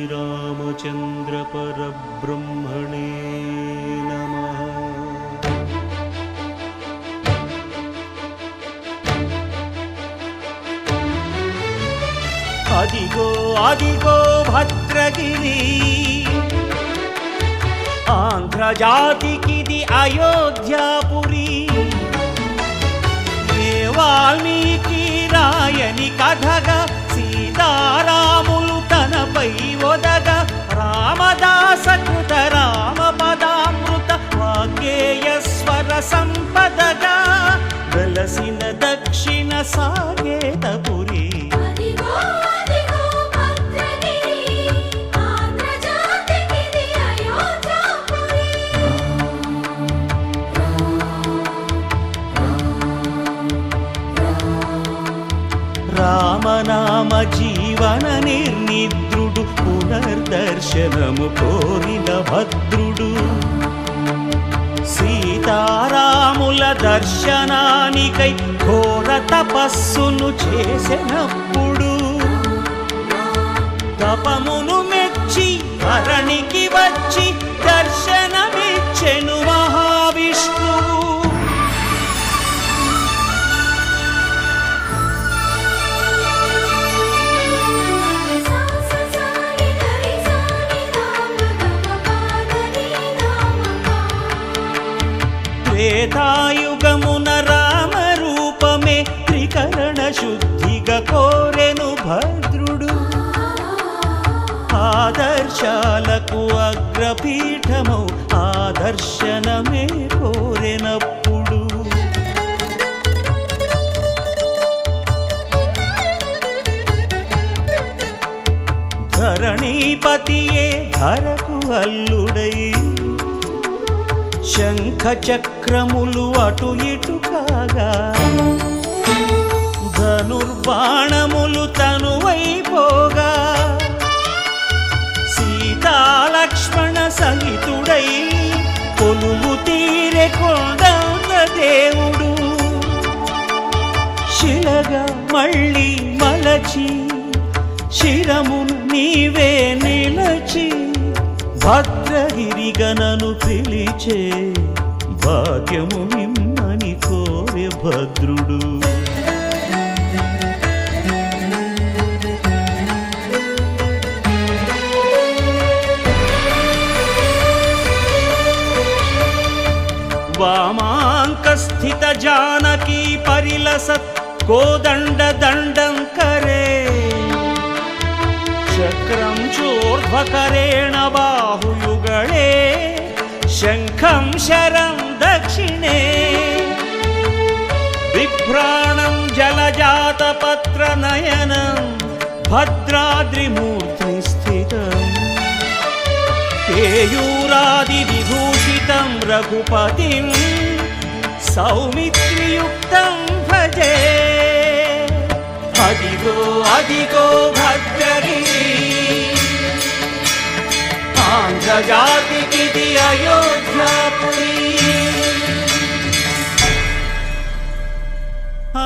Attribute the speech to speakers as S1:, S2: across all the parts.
S1: श्रीरामचंद्र परब्रह्मणे नमः। अदिगो अदिगो भद्रगिरी आंध्र जातिकिदि अयोध्यापुरी वाल्मीकि रायनि कथगा सीतारामुलु तनपै ओदग रामदास कृत रामपदामृत वाग्गेयस्वर संपदगा वेलसिन दक्षिण साकेतपुरी। రామనామ జీవన నిర్నిద్రుడు పునర్దర్శనము కోరిన భద్రుడు సీతారాముల దర్శనానికై ఘోర తపస్సును చేసినప్పుడు తపమును మెచ్చి ధరణికి వచ్చి దర్శనమిచ్చెను మహావిష్ణువు। త్రేతాయుగమున రామ రూపమే త్రికరణ శుద్ధిగా కోరెను భద్రుడు ఆదర్శాలకు అగ్రపీఠమౌ ఆదర్శనమే కోరెనప్పుడు ధరణీపతియే ధరకు అల్లుడై శంఖ చక్రములు అటు ఇటు కాగా ధనుర్బాణములు తనువైపోగా సీతాలక్ష్మణ సహితుడై కొలువు తీరె కొండంత దేవుడు శిలగా మళ్ళీ మలచి శిరమును నీవే నిలచి భద్రగిరిగనను పిలిచే భాగ్యము నిమ్మని కోరె భద్రుడు। వామాంక స్థిత జానకీ పరిలసత్ కోదండ దండం కరే చక్రం చోర్ధ్వకరేణ బాహుయుగళే శంఖం శరం దక్షిణే బిభ్రాణం జలజాతపత్ర నయనం భద్రాద్రిమూర్తి స్థితం కేయూరాది విభూషితం రఘుపతిం సౌమిత్రియుక్తం భజే। అదిగో అదిగో భద్రగిరి ఆంధ్ర జాతికిది అయోధ్యాపురి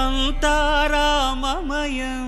S1: అంతా రామమయం।